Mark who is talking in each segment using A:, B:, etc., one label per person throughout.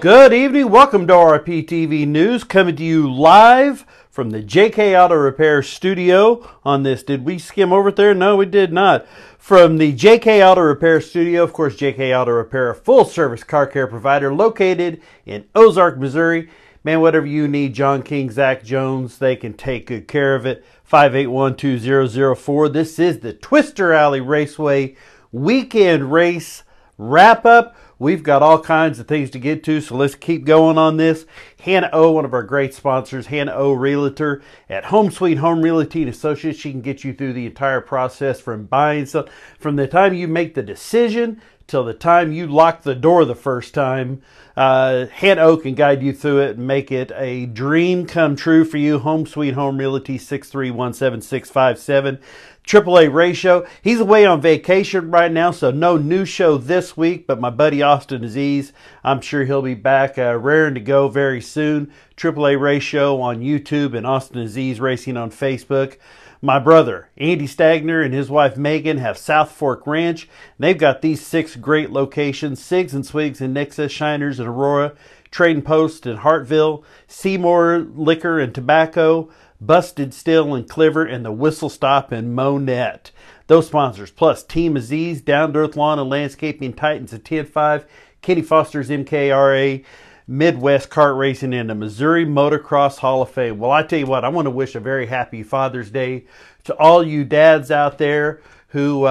A: Good evening. Welcome to RPTV News, coming to you live from the JK Auto Repair studio on this. Did we skim over there? No, we did not. From the JK Auto Repair studio, of course, JK Auto Repair, a full-service car care provider located in Ozark, Missouri. Man, whatever you need, John King, Zach Jones, they can take good care of it. 581-2004. This is the Twister Alley Raceway weekend race wrap-up. We've got all kinds of things to get to, so let's keep going on this. Hannah O, one of our great sponsors, Hannah O Realtor at Home Sweet Home Realty and Associates. She can get you through the entire process from buying something, from the time you make the decision till the time you lock the door the first time. Hannah O can guide you through it and make it a dream come true for you. Home Sweet Home Realty, 6317657. AAA Ratio. He's away on vacation right now, so no new show this week, but my buddy Austin Aziz, I'm sure he'll be back raring to go very soon. AAA Ratio on YouTube and Austin Aziz Racing on Facebook. My brother, Andy Stagner, and his wife Megan have South Fork Ranch. They've got these 6 great locations: Sigs and Swigs in Nixa, Shiners in Aurora, Trading Post in Hartville, Seymour Liquor and Tobacco, Busted Still in Cliver, and the Whistle Stop in Monette. Those sponsors, plus Team Aziz, Down to Earth Lawn and Landscaping, Titans at 10-5, Kenny Foster's MKRA, Midwest Kart Racing, and the Missouri Motocross Hall of Fame. Well, I tell you what, I want to wish a very happy Father's Day to all you dads out there who,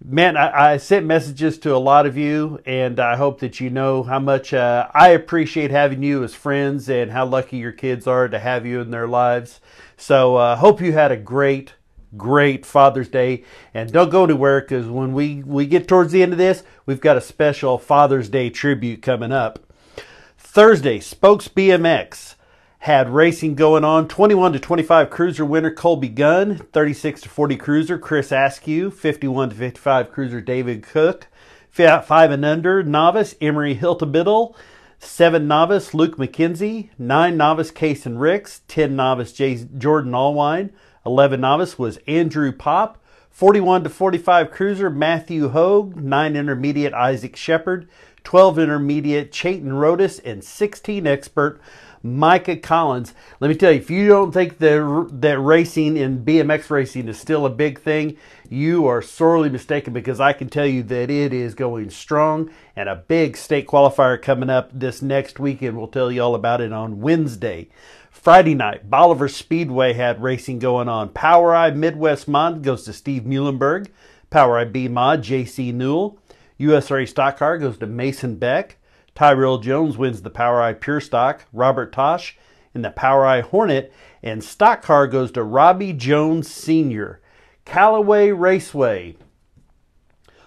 A: man, I sent messages to a lot of you, and I hope that you know how much I appreciate having you as friends and how lucky your kids are to have you in their lives. So hope you had a great Father's Day, and don't go anywhere, because when we get towards the end of this, we've got a special Father's Day tribute coming up. Thursday, Spokes BMX had racing going on. 21-25 cruiser winner Colby Gunn, 36-40 cruiser Chris Askew, 51-55 cruiser David Cook, 5 and under novice Emery Hiltebiddle, 7 novice Luke McKenzie, 9 novice Kason Ricks, 10 novice Jordan Allwine, 11 novice was Andrew Pop, 41-45 cruiser Matthew Hogue, 9 intermediate Isaac Shepard, 12 intermediate Chayton Rodas, and 16 expert Micah Collins. Let me tell you, if you don't think that racing in BMX racing is still a big thing, you are sorely mistaken, because I can tell you that it is going strong, and a big state qualifier coming up this next weekend. We'll tell you all about it on Wednesday. Friday night, Bolivar Speedway had racing going on. Power Eye Midwest Mod goes to Steve Muhlenberg. Power Eye B Mod, J.C. Newell. USRA Stock Car goes to Mason Beck. Tyrell Jones wins the Power Eye Pure Stock. Robert Tosh in the Power Eye Hornet. And Stock Car goes to Robbie Jones Sr. Callaway Raceway.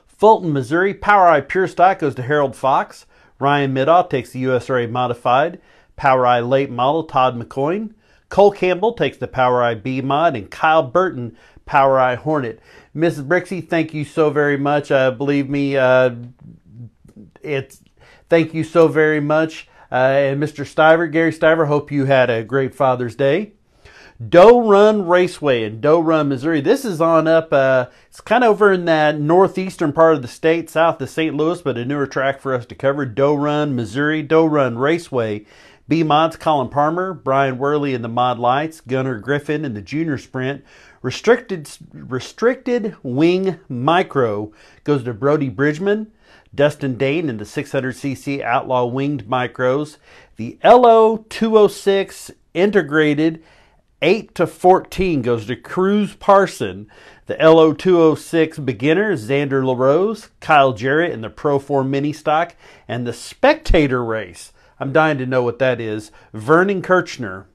A: Fulton, Missouri. Power Eye Pure Stock goes to Harold Fox. Ryan Middaugh takes the USRA Modified. Power Eye Late Model, Todd McCoyne. Cole Campbell takes the Power Eye B Mod. And Kyle Burton, Power Eye Hornet. Mrs. Brixey, thank you so very much. Believe me, thank you so very much. And Mr. Stiver, Gary Stiver, hope you had a great Father's Day. Doe Run Raceway in Doe Run, Missouri. This is on up, it's kind of over in that northeastern part of the state, south of St. Louis, but a newer track for us to cover. Doe Run, Missouri. Doe Run Raceway. B-Mods, Colin Palmer, Brian Worley in the Mod Lights, Gunnar Griffin in the Junior Sprint. Restricted Wing Micro goes to Brody Bridgman. Dustin Dane in the 600cc Outlaw Winged Micros. The LO 206 Integrated 8-14 goes to Cruz Parson. The LO 206 Beginner, Xander LaRose. Kyle Jarrett in the Pro 4 Mini Stock. And the Spectator Race, I'm dying to know what that is, Vernon Kirchner.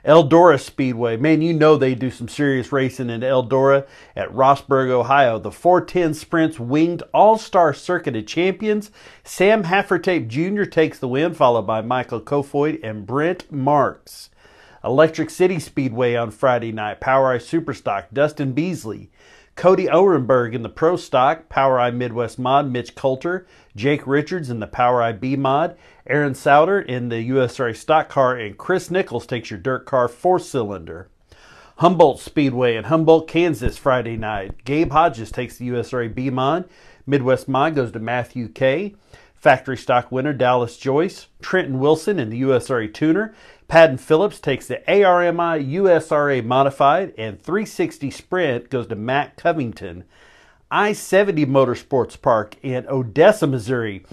A: Eldora Speedway. Man, you know they do some serious racing in Eldora at Rossburg, Ohio. The 410 Sprints Winged All-Star Circuit of Champions. Sam Haffertape Jr. takes the win, followed by Michael Kofoid and Brent Marks. Electric City Speedway on Friday night. Power Eye Superstock, Dustin Beasley. Cody Orenberg in the Pro Stock, Power Eye Midwest Mod, Mitch Coulter. Jake Richards in the Power Eye B Mod. Aaron Souter in the USRA Stock Car. And Chris Nichols takes your Dirt Car 4-cylinder. Humboldt Speedway in Humboldt, Kansas, Friday night. Gabe Hodges takes the USRA B Mod. Midwest Mod goes to Matthew K. Factory stock winner Dallas Joyce. Trenton Wilson in the USRA Tuner. Padden Phillips takes the ARMI USRA Modified, and 360 Sprint goes to Matt Covington. I-70 Motorsports Park in Odessa, Missouri.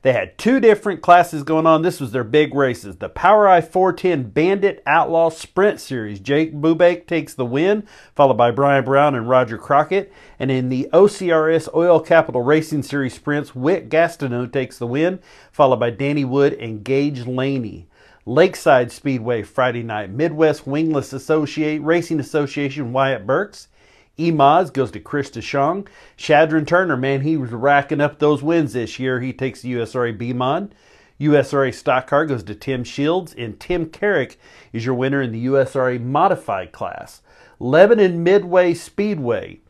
A: They had two different classes going on. This was their big races. The POWRi 410 Bandit Outlaw Sprint Series. Jake Bubeck takes the win, followed by Brian Brown and Roger Crockett. And in the OCRS Oil Capital Racing Series Sprints, Whit Gastineau takes the win, followed by Danny Wood and Gage Laney. Lakeside Speedway Friday night. Midwest Wingless Racing Association Wyatt Burks. E-Mods goes to Chris DeShong. Shadron Turner, man, he was racking up those wins this year. He takes the USRA B-Mod. USRA Stock Car goes to Tim Shields. And Tim Carrick is your winner in the USRA Modified class. Lebanon Midway Speedway.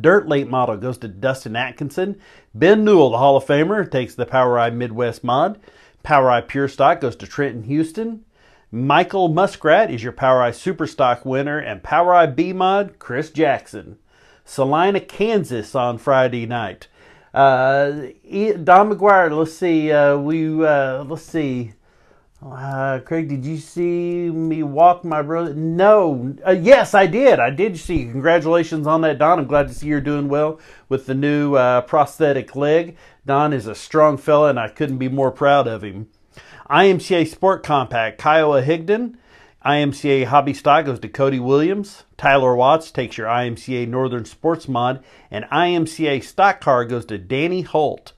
A: Dirt Late Model goes to Dustin Atkinson. Ben Newell, the Hall of Famer, takes the POWRi Midwest Mod. POWRi Pure Stock goes to Trenton Houston. Michael Muskrat is your POWRi Superstock winner, and POWRi B-Mod, Chris Jackson. Salina, Kansas on Friday night. Don McGuire, let's see. Craig, did you see me walk my brother? No. Yes, I did. I did see you. Congratulations on that, Don. I'm glad to see you're doing well with the new prosthetic leg. Don is a strong fella, and I couldn't be more proud of him. IMCA Sport Compact, Kiowa Higdon. IMCA Hobby Stock goes to Cody Williams. Tyler Watts takes your IMCA Northern Sports Mod. And IMCA Stock Car goes to Danny Holt.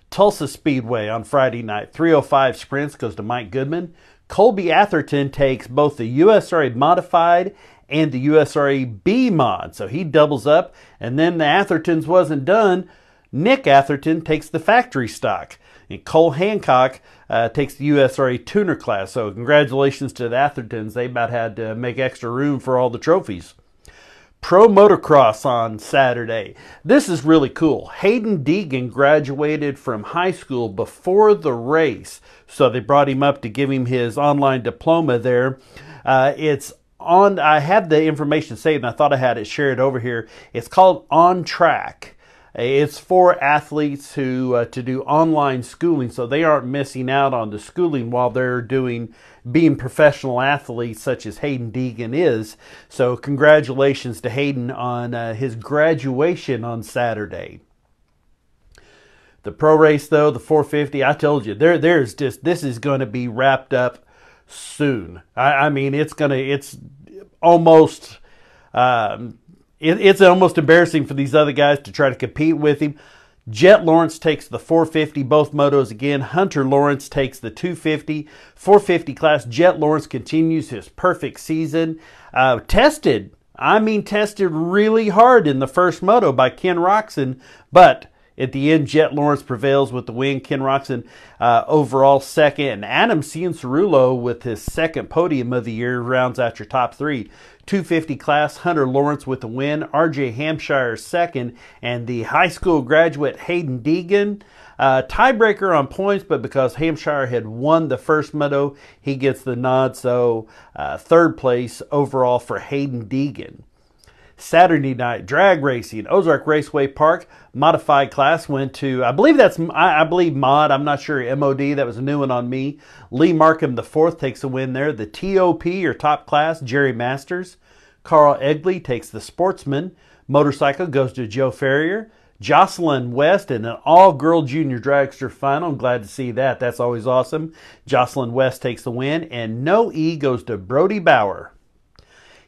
A: Tulsa Speedway on Friday night. 305 Sprints goes to Mike Goodman. Colby Atherton takes both the USRA Modified and the USRA B Mod. So he doubles up. And then the Athertons wasn't done. Nick Atherton takes the factory stock. And Cole Hancock takes the USRA Tuner class. So congratulations to the Athertons. They about had to make extra room for all the trophies. Pro Motocross on Saturday. This is really cool. Hayden Deegan graduated from high school before the race. So they brought him up to give him his online diploma there. I have the information saved and I thought I had it shared over here. It's called On Track. It's for athletes who to do online schooling, so they aren't missing out on the schooling while they're being professional athletes, such as Hayden Deegan is. So congratulations to Hayden on his graduation on Saturday. The pro race, though, the 450, I told you, this is going to be wrapped up soon. I mean, it's almost. It's almost embarrassing for these other guys to try to compete with him. Jet Lawrence takes the 450, both motos again. Hunter Lawrence takes the 250. 450 class, Jet Lawrence continues his perfect season. Tested really hard in the first moto by Ken Roczen, but at the end, Jet Lawrence prevails with the win. Ken Roczen overall second. And Adam Cianciarulo with his second podium of the year rounds out your top three. 250 class, Hunter Lawrence with the win. RJ Hampshire second. And the high school graduate Hayden Deegan. Tiebreaker on points, but because Hampshire had won the first moto, he gets the nod. So third place overall for Hayden Deegan. Saturday night drag racing, Ozark Raceway Park, modified class went to, I believe Mod, I'm not sure, MOD, that was a new one on me. Lee Markham the fourth takes a win there. The TOP, or top class, Jerry Masters. Carl Egley takes the Sportsman. Motorcycle goes to Joe Ferrier. Jocelyn West in an all-girl junior dragster final. I'm glad to see that. That's always awesome. Jocelyn West takes the win. And No E goes to Brody Bauer.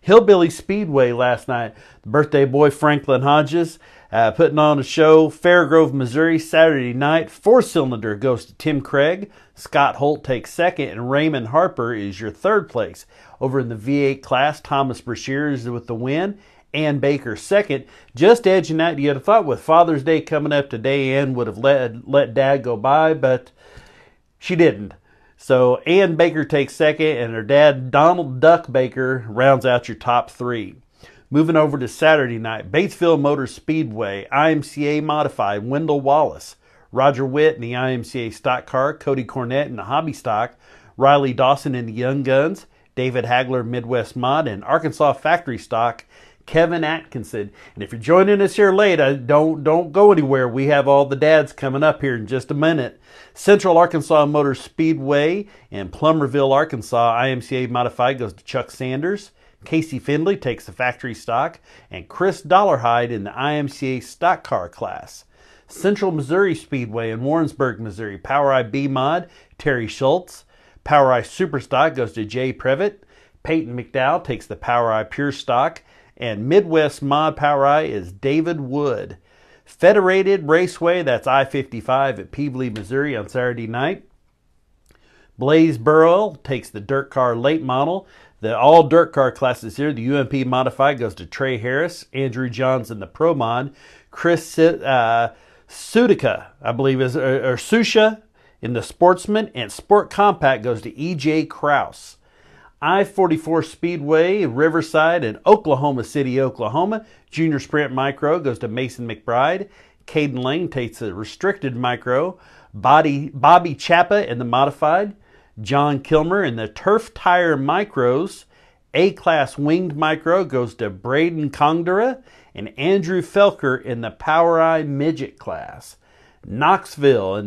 A: Hillbilly Speedway last night. The birthday boy Franklin Hodges putting on a show. Fairgrove, Missouri, Saturday night. Four-cylinder goes to Tim Craig. Scott Holt takes second, and Raymond Harper is your third place. Over in the V8 class, Thomas Brashear is with the win. Ann Baker second. Just edging out. You'd have thought with Father's Day coming up today, Ann would have let Dad go by, but she didn't. So Ann Baker takes second, and her dad, Donald Duck Baker, rounds out your top three. Moving over to Saturday night, Batesville Motor Speedway, IMCA Modified, Wendell Wallace, Roger Witt in the IMCA Stock Car, Cody Cornett in the Hobby Stock, Riley Dawson in the Young Guns, David Hagler Midwest Mod, and Arkansas Factory Stock, Kevin Atkinson. And if you're joining us here late, don't go anywhere. We have all the dads coming up here in just a minute. Central Arkansas Motor Speedway in Plummerville, Arkansas, IMCA Modified goes to Chuck Sanders. Casey Findlay takes the factory stock, and Chris Dollarhide in the IMCA stock car class. Central Missouri Speedway in Warrensburg, Missouri, POWRi B-Mod, Terry Schultz. POWRi Superstock goes to Jay Previtt. Peyton McDowell takes the POWRi Pure Stock, and Midwest Mod POWRi is David Wood. Federated Raceway, that's I-55 at Peebly, Missouri on Saturday night. Blaze Burrell takes the Dirt Car Late Model. The all dirt car classes here, the UMP Modified goes to Trey Harris. Andrew Johns in the Pro Mod. Chris Sudica, I believe, is or Susha in the Sportsman, and Sport Compact goes to EJ Kraus. I-44 Speedway, Riverside in Oklahoma City, Oklahoma. Junior Sprint Micro goes to Mason McBride. Caden Lane takes the Restricted Micro. Bobby Chappa in the Modified. John Kilmer in the Turf Tire Micros. A-Class Winged Micro goes to Braden Kongdara. And Andrew Felker in the POWRi Midget class. Knoxville,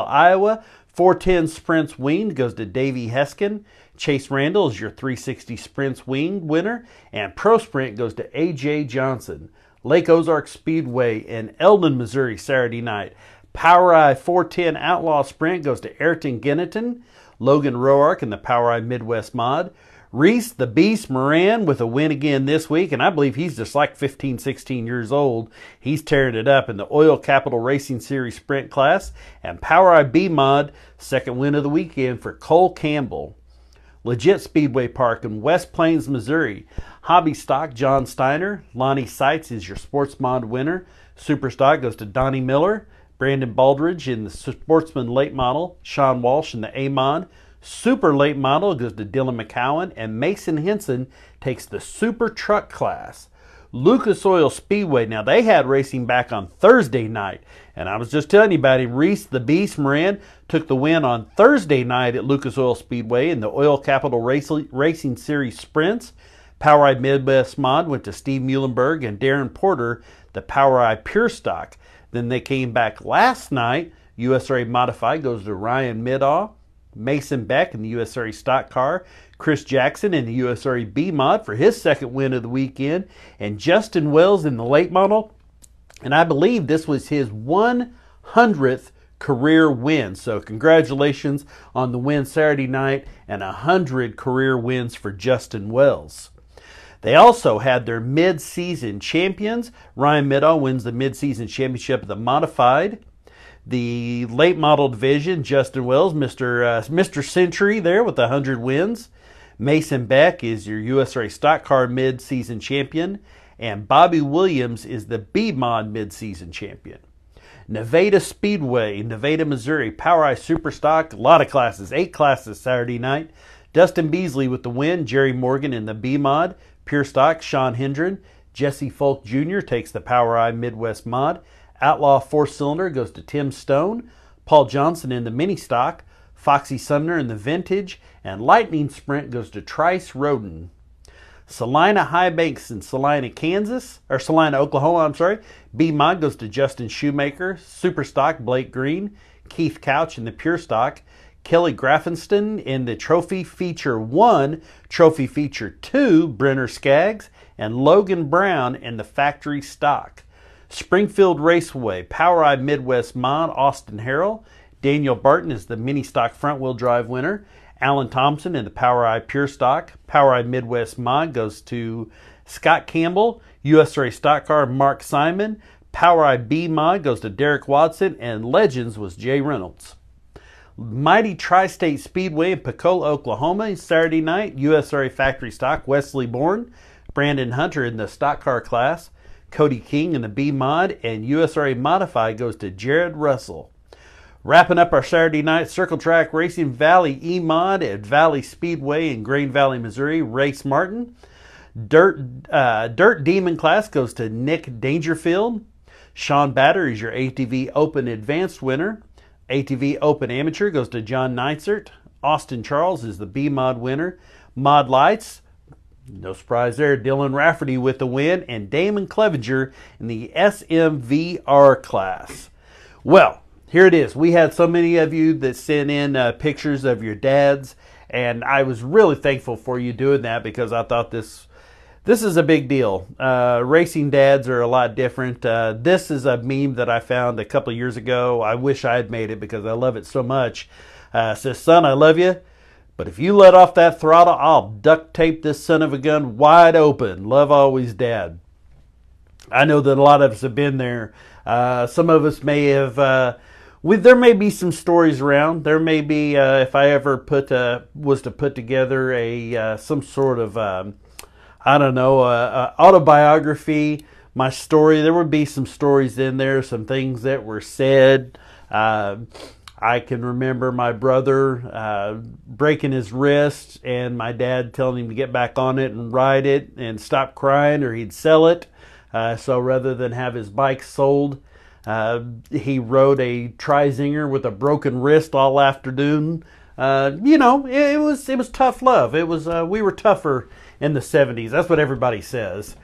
A: Iowa. 410 Sprints Winged goes to Davey Heskin. Chase Randall is your 360 Sprints Winged winner. And Pro Sprint goes to A.J. Johnson. Lake Ozark Speedway in Eldon, Missouri, Saturday night. POWRi 410 Outlaw Sprint goes to Ayrton Genneton. Logan Roark in the POWRi Midwest Mod. Reese the Beast Moran with a win again this week, and I believe he's just like 15, 16 years old. He's tearing it up in the Oil Capital Racing Series Sprint class. And POWRi B-Mod, second win of the weekend for Cole Campbell. Legit Speedway Park in West Plains, Missouri. Hobby Stock, John Steiner. Lonnie Seitz is your Sports Mod winner. Super Stock goes to Donnie Miller. Brandon Baldridge in the Sportsman Late Model. Sean Walsh in the A-Mod. Super Late Model goes to Dylan McCowan. And Mason Henson takes the Super Truck class. Lucas Oil Speedway. Now, they had racing back on Thursday night. And I was just telling you about him. Reese the Beast Moran took the win on Thursday night at Lucas Oil Speedway in the Oil Capital Racing Series Sprints. POWRi Midwest Mod went to Steve Muhlenberg and Darren Porter, the POWRi Pure Stock. Then they came back last night. USRA Modified goes to Ryan Middaw. Mason Beck in the USRA Stock Car. Chris Jackson in the USRA B-Mod for his second win of the weekend. And Justin Wells in the Late Model. And I believe this was his 100th career win. So congratulations on the win Saturday night and 100 career wins for Justin Wells. They also had their mid-season champions. Ryan Middaw wins the mid-season championship of the Modified. The late model division, Justin Wells, Mr. Century there with 100 wins. Mason Beck is your USRA Stock Car mid-season champion. And Bobby Williams is the B-Mod mid-season champion. Nevada Speedway, Nevada, Missouri. POWRi Superstock, a lot of classes, 8 classes Saturday night. Dustin Beasley with the win. Jerry Morgan in the B-Mod. Pure Stock, Sean Hendren. Jesse Folk Jr. takes the POWRi Midwest Mod. Outlaw 4-cylinder goes to Tim Stone. Paul Johnson in the Mini Stock. Foxy Sumner in the Vintage. And Lightning Sprint goes to Trice Roden. Salina High Banks in Salina, Oklahoma, B-Mod goes to Justin Shoemaker. Super Stock, Blake Green. Keith Couch in the Pure Stock. Kelly Graffenston in the Trophy Feature 1, Trophy Feature 2, Brenner Skaggs, and Logan Brown in the Factory Stock. Springfield Raceway, POWRi Midwest Mod, Austin Harrell. Daniel Barton is the Mini Stock Front Wheel Drive winner. Alan Thompson in the POWRi Pure Stock. POWRi Midwest Mod goes to Scott Campbell. USRA Stock Car, Mark Simon. POWRi B-Mod goes to Derek Watson. And Legends was Jay Reynolds. Mighty Tri-State Speedway in Pecola, Oklahoma, Saturday night. USRA Factory Stock, Wesley Bourne. Brandon Hunter in the Stock Car class. Cody King in the B-Mod. And USRA Modified goes to Jared Russell. Wrapping up our Saturday night, Circle Track Racing Valley E-Mod at Valley Speedway in Grain Valley, Missouri, Race Martin. Dirt Demon class goes to Nick Dangerfield. Sean Batter is your ATV Open Advanced winner. ATV Open Amateur goes to John Neitzert. Austin Charles is the B-Mod winner. Mod Lights, No surprise there. Dylan Rafferty with the win, and Damon Clevenger in the SMVR class. Well, here it is. We had so many of you that sent in pictures of your dads, and I was really thankful for you doing that because I thought this is a big deal. Racing dads are a lot different. This is a meme that I found a couple of years ago. I wish I had made it because I love it so much. It says, "Son, I love you, but if you let off that throttle, I'll duct tape this son of a gun wide open. Love always, Dad." I know that a lot of us have been there. Some of us may have... there may be some stories around. There may be, if I ever was to put together some sort of, autobiography, my story, there would be some stories in there, some things that were said. I can remember my brother breaking his wrist and my dad telling him to get back on it and ride it and stop crying or he'd sell it. So rather than have his bike sold, he rode a Trizinger with a broken wrist all afternoon. It was tough love. It was we were tougher in the 70s. That's what everybody says.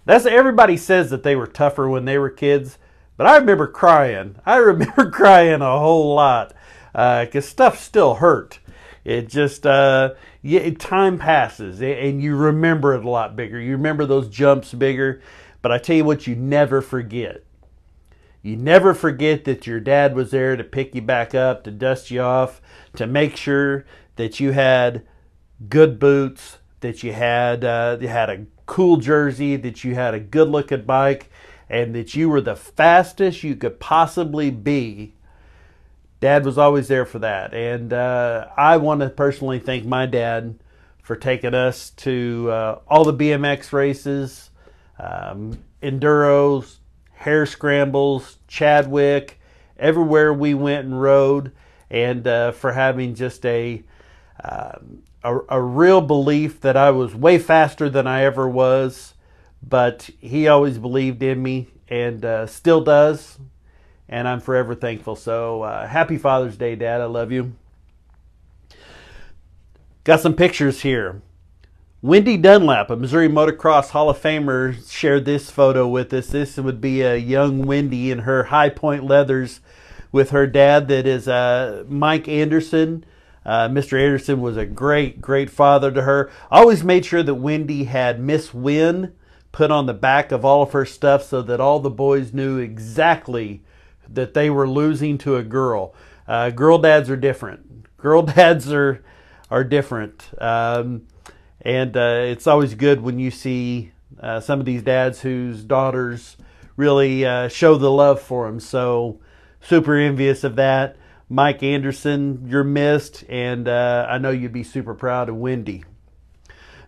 A: Everybody says that they were tougher when they were kids. But I remember crying. I remember crying a whole lot because stuff still hurt. It just, time passes and you remember it a lot bigger. You remember those jumps bigger. But I tell you what, you never forget. You never forget that your dad was there to pick you back up, to dust you off, to make sure that you had good boots, that you had a cool jersey, that you had a good-looking bike, and that you were the fastest you could possibly be. Dad was always there for that. And I want to personally thank my dad for taking us to all the BMX races, enduros, hare scrambles, Chadwick, everywhere we went and rode, and for having just a real belief that I was way faster than I ever was. But he always believed in me and still does. And I'm forever thankful. So happy Father's Day, Dad. I love you. Got some pictures here. Wendy Dunlap, a Missouri Motocross Hall of Famer, shared this photo with us. This would be a young Wendy in her high point leathers with her dad. That is Mike Anderson. Mr. Anderson was a great, great father to her. Always made sure that Wendy had Miss Win put on the back of all of her stuff so that all the boys knew exactly that they were losing to a girl. Girl dads are different. Girl dads are different. And it's always good when you see some of these dads whose daughters really show the love for them. So super envious of that. Mike Anderson, you're missed, and I know you'd be super proud of Wendy.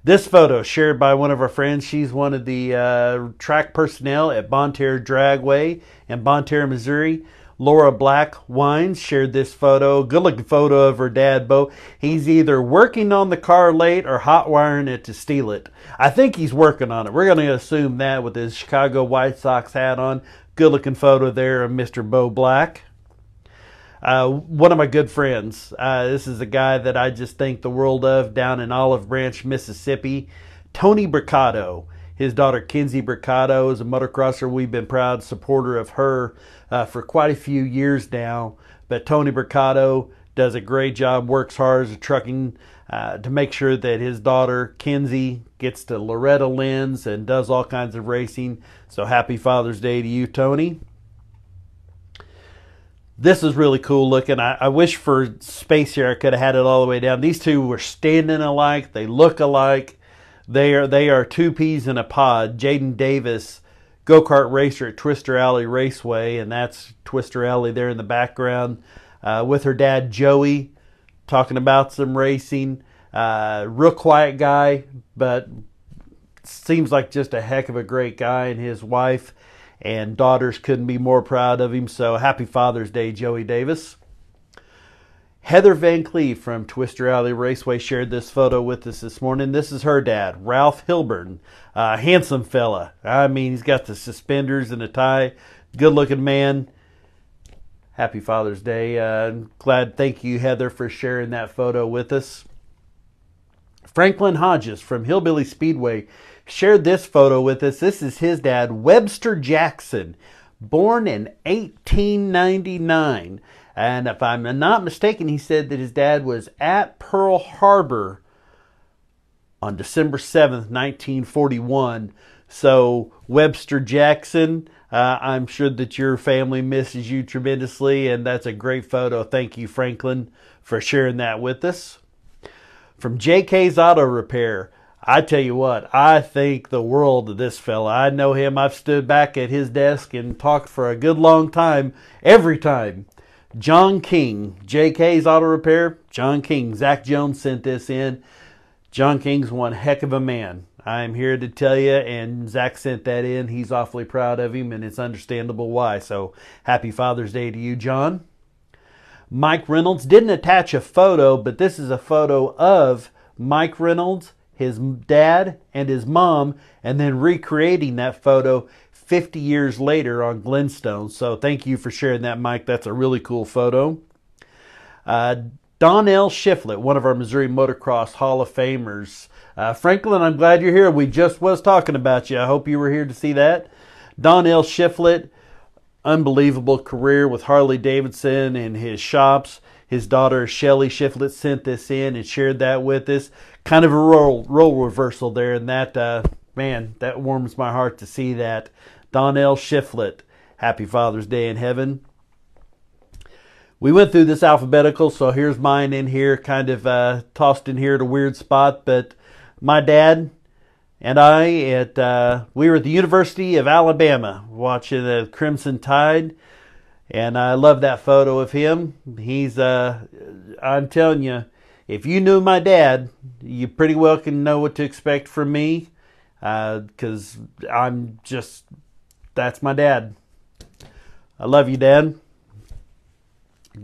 A: This photo shared by one of our friends. She's one of the track personnel at Bonne Terre Dragway in Bonne Terre, Missouri. Laura Black Wines shared this photo. Good looking photo of her dad, Bo. He's either working on the car late or hot wiring it to steal it. I think he's working on it. We're going to assume that with his Chicago White Sox hat on. Good looking photo there of Mr. Bo Black. One of my good friends. This is a guy that I just think the world of down in Olive Branch, Mississippi. Tony Bricado. His daughter Kenzie Bricado is a motocrosser. We've been proud supporter of her for quite a few years now. But Tony Bricado does a great job, works hard as a trucking to make sure that his daughter Kenzie gets to Loretta Lynn's and does all kinds of racing. So happy Father's Day to you, Tony. This is really cool looking. I wish for space here I could have had it all the way down. These two were standing alike. They look alike. They are two peas in a pod. Jaden Davis, go-kart racer at Twister Alley Raceway, and that's Twister Alley there in the background, with her dad Joey, talking about some racing. Real quiet guy, but seems like just a heck of a great guy, and his wife and daughters couldn't be more proud of him. So happy Father's Day, Joey Davis. Heather Van Cleve from Twister Alley Raceway shared this photo with us this morning. This is her dad, Ralph Hilburn. Handsome fella. I mean, he's got the suspenders and a tie. Good looking man. Happy Father's Day. Thank you, Heather, for sharing that photo with us. Franklin Hodges from Hillbilly Speedway shared this photo with us. This is his dad, Webster Jackson, born in 1899. And if I'm not mistaken, he said that his dad was at Pearl Harbor on December 7th, 1941. So, Webster Jackson, I'm sure that your family misses you tremendously, and that's a great photo. Thank you, Franklin, for sharing that with us. From JK's Auto Repair, I tell you what, I think the world of this fella. I know him. I've stood back at his desk and talked for a good long time, every time. John King, JK's Auto Repair, John King. Zach Jones sent this in. John King's one heck of a man. I'm here to tell you, and Zach sent that in. He's awfully proud of him, and it's understandable why. So, happy Father's Day to you, John. Mike Reynolds didn't attach a photo, but this is a photo of Mike Reynolds, his dad, and his mom, and then recreating that photo 50 years later on Glenstone. So thank you for sharing that, Mike. That's a really cool photo. Donnell Shiflett, one of our Missouri Motocross Hall of Famers. Franklin, I'm glad you're here. We just was talking about you. I hope you were here to see that. Donnell Shiflett, unbelievable career with Harley Davidson and his shops. His daughter Shelly Shiflett sent this in and shared that with us. Kind of a role reversal there, and that, man, that warms my heart to see that. Donnell Shiflett, happy Father's Day in heaven. We went through this alphabetical, so here's mine in here, kind of tossed in here at a weird spot. But my dad and I, we were at the University of Alabama watching the Crimson Tide, and I love that photo of him. He's, I'm telling you, if you knew my dad, you pretty well can know what to expect from me, because I'm just, that's my dad. I love you, Dad.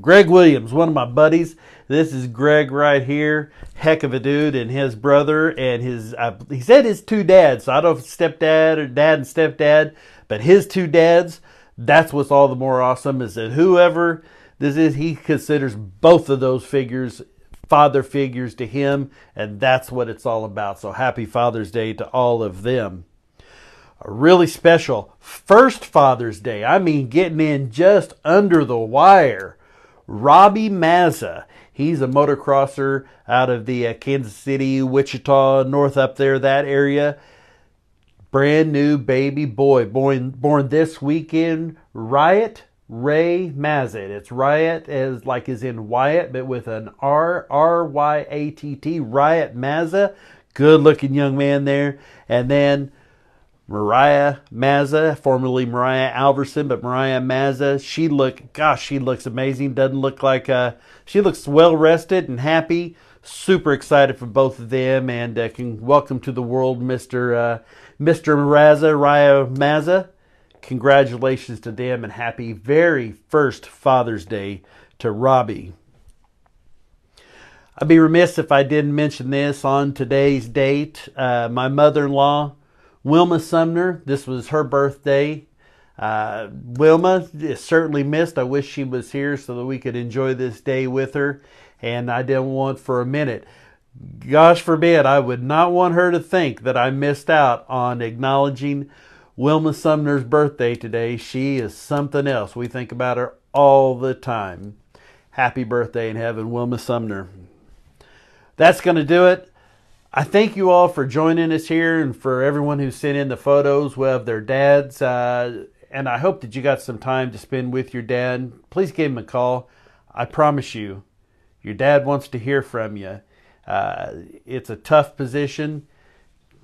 A: Greg Williams, one of my buddies. This is Greg right here. Heck of a dude, and his brother and his, he said his two dads. So I don't know if it's stepdad or dad and stepdad, but his two dads, that's what's all the more awesome, is that whoever this is, he considers both of those figures father figures to him, and that's what it's all about. So happy Father's Day to all of them. A really special first Father's Day. I mean, getting in just under the wire. Robbie Mazza. He's a motocrosser out of the Kansas City, Wichita, north up there, that area. Brand new baby boy, born this weekend. Riot Ray Mazza. It's Riot as like is in Wyatt, but with an R-Y-A-T-T. Riot Mazza. Good looking young man there. And then Mariah Mazza, formerly Mariah Alverson, but Mariah Mazza, she looks amazing. Doesn't look like, she looks well rested and happy. Super excited for both of them, and can welcome to the world Mr. Mariah Mazza. Congratulations to them, and happy very first Father's Day to Robbie. I'd be remiss if I didn't mention this on today's date. My mother-in-law, Wilma Sumner, this was her birthday. Wilma is certainly missed. I wish she was here so that we could enjoy this day with her. And I didn't want for a minute, gosh forbid, I would not want her to think that I missed out on acknowledging Wilma Sumner's birthday today. She is something else. We think about her all the time. Happy birthday in heaven, Wilma Sumner. That's going to do it. I thank you all for joining us here, and for everyone who sent in the photos of their dads. And I hope that you got some time to spend with your dad. Please give him a call. I promise you, your dad wants to hear from you. It's a tough position.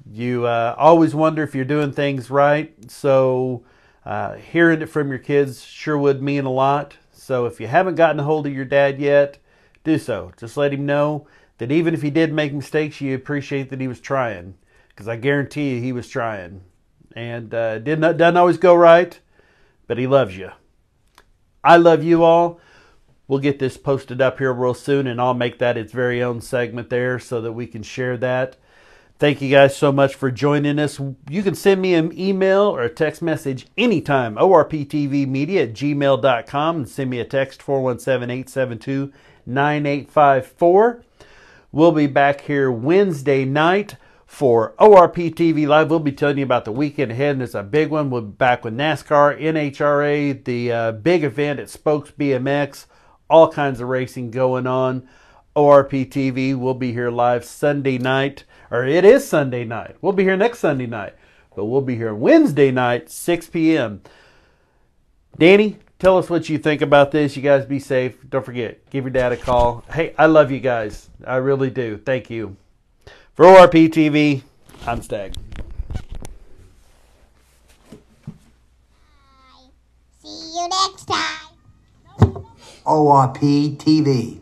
A: You always wonder if you're doing things right. So hearing it from your kids sure would mean a lot. So if you haven't gotten a hold of your dad yet, do so. Just let him know that even if he did make mistakes, you appreciate that he was trying. Because I guarantee you he was trying. And doesn't always go right, but he loves you. I love you all. We'll get this posted up here real soon, and I'll make that its very own segment there so that we can share that. Thank you guys so much for joining us. You can send me an email or a text message anytime, orptvmedia@gmail.com, and send me a text, 417-872-9854. We'll be back here Wednesday night for ORP TV Live. We'll be telling you about the weekend ahead, and it's a big one. We'll be back with NASCAR, NHRA, the big event at Spokes BMX, all kinds of racing going on. ORP TV will be here live Sunday night, or it is Sunday night. We'll be here next Sunday night, but we'll be here Wednesday night, 6 p.m. Danny, tell us what you think about this. You guys be safe. Don't forget, give your dad a call. Hey, I love you guys. I really do. Thank you. For ORP TV, I'm Stag.
B: Bye. See you next time.
C: ORP TV.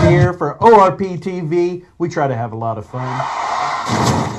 A: Here for ORP TV, we try to have a lot of fun.